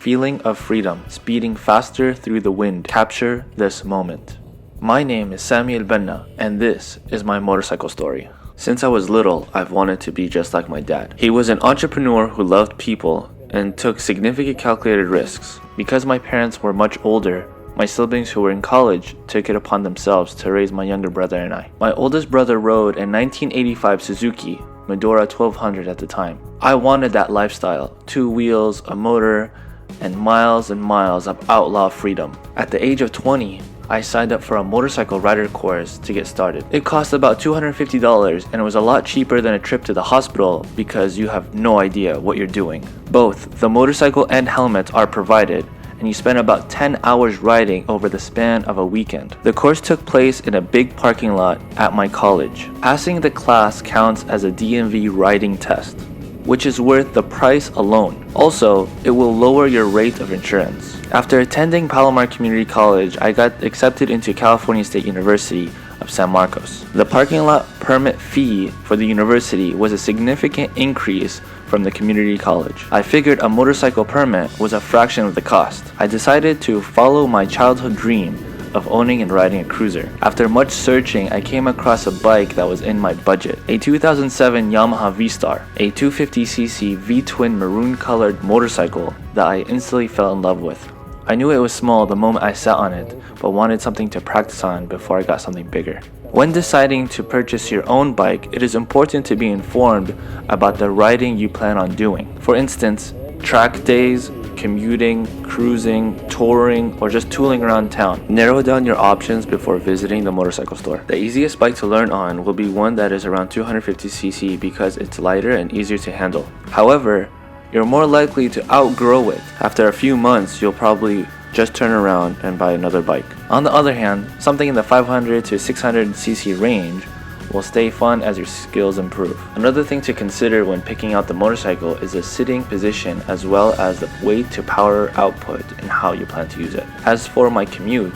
feeling of freedom, speeding faster through the wind. Capture this moment. My name is Sami El-Benna, and this is my motorcycle story. Since I was little, I've wanted to be just like my dad. He was an entrepreneur who loved people and took significant calculated risks. Because my parents were much older, my siblings who were in college took it upon themselves to raise my younger brother and I. My oldest brother rode a 1985 Suzuki Medora 1200 at the time. I wanted that lifestyle, 2 wheels, a motor, and miles of outlaw freedom. At the age of 20, I signed up for a motorcycle rider course to get started. It cost about $250 and it was a lot cheaper than a trip to the hospital because you have no idea what you're doing. Both the motorcycle and helmets are provided, and you spend about 10 hours riding over the span of a weekend. The course took place in a big parking lot at my college. Passing the class counts as a DMV riding test, which is worth the price alone. Also, it will lower your rate of insurance. After attending Palomar Community College, I got accepted into California State University of San Marcos. The parking lot permit fee for the university was a significant increase from the community college. I figured a motorcycle permit was a fraction of the cost. I decided to follow my childhood dream of owning and riding a cruiser. After much searching, I came across a bike that was in my budget. A 2007 Yamaha V-Star, a 250cc V-twin maroon colored motorcycle that I instantly fell in love with. I knew it was small the moment I sat on it, but wanted something to practice on before I got something bigger. When deciding to purchase your own bike, it is important to be informed about the riding you plan on doing. For instance, track days, commuting, cruising, touring, or just tooling around town. Narrow down your options before visiting the motorcycle store. The easiest bike to learn on will be one that is around 250cc because it's lighter and easier to handle. However, you're more likely to outgrow it. After a few months, you'll probably just turn around and buy another bike. On the other hand, something in the 500 to 600cc range will stay fun as your skills improve. Another thing to consider when picking out the motorcycle is the sitting position as well as the weight to power output and how you plan to use it. As for my commute,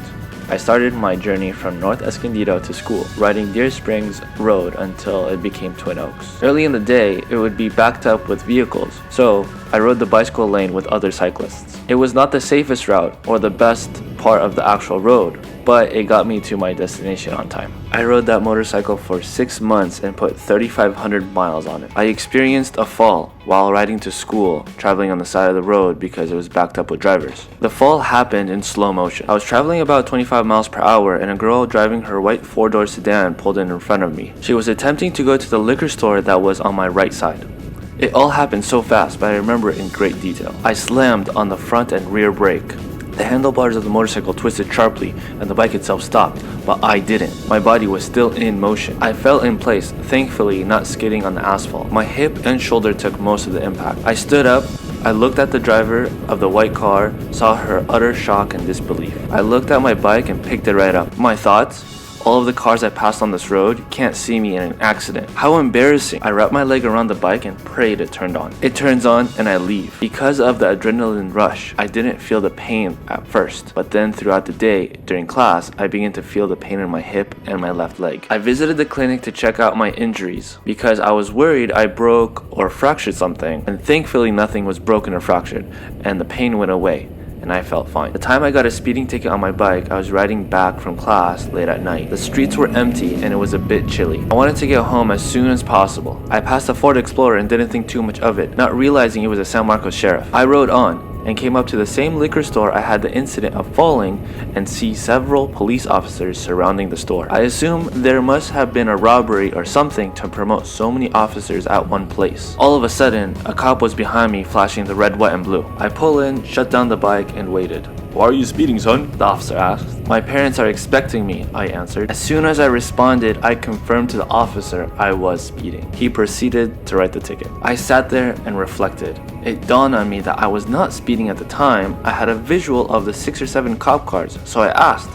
I started my journey from North Escondido to school, riding Deer Springs Road until it became Twin Oaks. Early in the day, it would be backed up with vehicles, so I rode the bicycle lane with other cyclists. It was not the safest route or the best part of the actual road, but it got me to my destination on time. I rode that motorcycle for 6 months and put 3,500 miles on it. I experienced a fall while riding to school, traveling on the side of the road because it was backed up with drivers. The fall happened in slow motion. I was traveling about 25 miles per hour and a girl driving her white 4-door sedan pulled in front of me. She was attempting to go to the liquor store that was on my right side. It all happened so fast, but I remember it in great detail. I slammed on the front and rear brake. The handlebars of the motorcycle twisted sharply and the bike itself stopped, but I didn't. My body was still in motion. I fell in place, thankfully not skidding on the asphalt. My hip and shoulder took most of the impact. I stood up, I looked at the driver of the white car, saw her utter shock and disbelief. I looked at my bike and picked it right up. My thoughts? All of the cars I passed on this road can't see me in an accident. How embarrassing. I wrapped my leg around the bike and prayed it turned on. It turns on and I leave. Because of the adrenaline rush, I didn't feel the pain at first, but then throughout the day, during class, I began to feel the pain in my hip and my left leg. I visited the clinic to check out my injuries because I was worried I broke or fractured something, and thankfully nothing was broken or fractured, and the pain went away. And I felt fine. The time I got a speeding ticket on my bike, I was riding back from class late at night. The streets were empty and it was a bit chilly. I wanted to get home as soon as possible. I passed a Ford Explorer and didn't think too much of it, not realizing it was a San Marcos sheriff. I rode on and came up to the same liquor store I had the incident of falling and see several police officers surrounding the store. I assume there must have been a robbery or something to promote so many officers at one place. All of a sudden, a cop was behind me flashing the red, white, and blue. I pull in, shut down the bike, and waited. "Why are you speeding, son?" the officer asked. "My parents are expecting me," I answered. As soon as I responded, I confirmed to the officer I was speeding. He proceeded to write the ticket. I sat there and reflected. It dawned on me that I was not speeding at the time. I had a visual of the 6 or 7 cop cars, so I asked,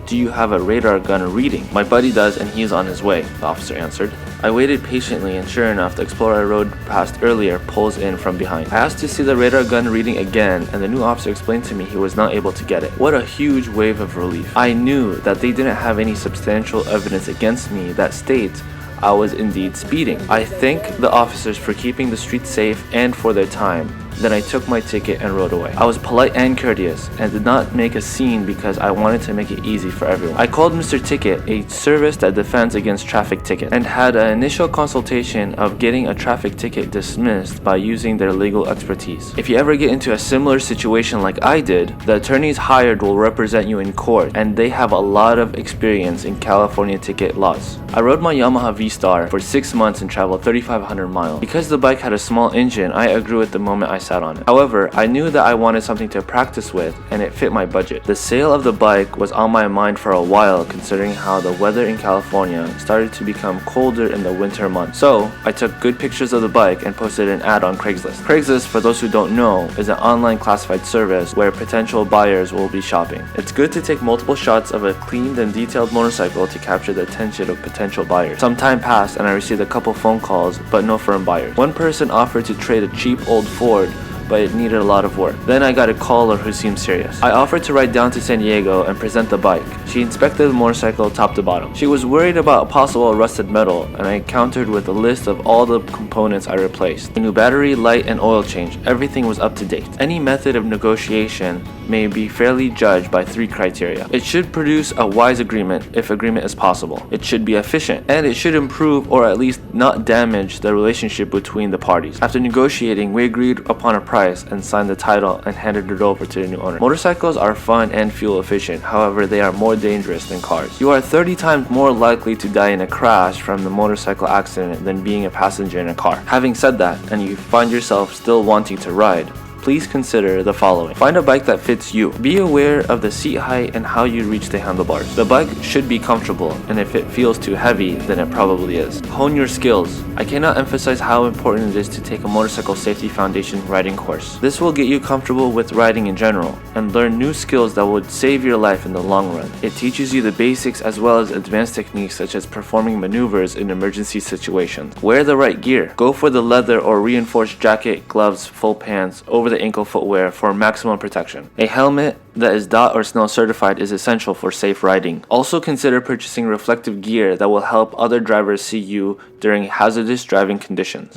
"Do you have a radar gun reading?" "My buddy does and he's on his way," the officer answered. I waited patiently and sure enough, the Explorer I rode past earlier pulls in from behind. I asked to see the radar gun reading again and the new officer explained to me he was not able to get it. What a huge wave of relief. I knew that they didn't have any substantial evidence against me that states I was indeed speeding. I thank the officers for keeping the streets safe and for their time. Then I took my ticket and rode away. I was polite and courteous and did not make a scene because I wanted to make it easy for everyone. I called Mr. Ticket, a service that defends against traffic tickets, and had an initial consultation of getting a traffic ticket dismissed by using their legal expertise. If you ever get into a similar situation like I did, the attorneys hired will represent you in court, and they have a lot of experience in California ticket laws. I rode my Yamaha V-Star for 6 months and traveled 3,500 miles. Because the bike had a small engine, I agreed with the moment I sat on it. However, I knew that I wanted something to practice with, and it fit my budget. The sale of the bike was on my mind for a while, considering how the weather in California started to become colder in the winter months. So, I took good pictures of the bike and posted an ad on Craigslist. Craigslist, for those who don't know, is an online classified service where potential buyers will be shopping. It's good to take multiple shots of a cleaned and detailed motorcycle to capture the attention of potential buyers. Some time passed and I received a couple phone calls, but no firm buyers. One person offered to trade a cheap old Ford, but it needed a lot of work. Then I got a caller who seemed serious. I offered to ride down to San Diego and present the bike. She inspected the motorcycle top to bottom. She was worried about possible rusted metal, and I countered with a list of all the components I replaced. A new battery, light, and oil change. Everything was up to date. Any method of negotiation may be fairly judged by 3 criteria. It should produce a wise agreement if agreement is possible. It should be efficient, and it should improve or at least not damage the relationship between the parties. After negotiating, we agreed upon a price and signed the title and handed it over to the new owner. Motorcycles are fun and fuel efficient, however they are more dangerous than cars. You are 30 times more likely to die in a crash from the motorcycle accident than being a passenger in a car. Having said that, and you find yourself still wanting to ride, please consider the following. Find a bike that fits you. Be aware of the seat height and how you reach the handlebars. The bike should be comfortable, and if it feels too heavy, then it probably is. Hone your skills. I cannot emphasize how important it is to take a motorcycle safety foundation riding course. This will get you comfortable with riding in general and learn new skills that would save your life in the long run. It teaches you the basics as well as advanced techniques such as performing maneuvers in emergency situations. Wear the right gear. Go for the leather or reinforced jacket, gloves, full pants, over the ankle footwear for maximum protection. A helmet that is DOT or SNELL certified is essential for safe riding. Also consider purchasing reflective gear that will help other drivers see you during hazardous driving conditions.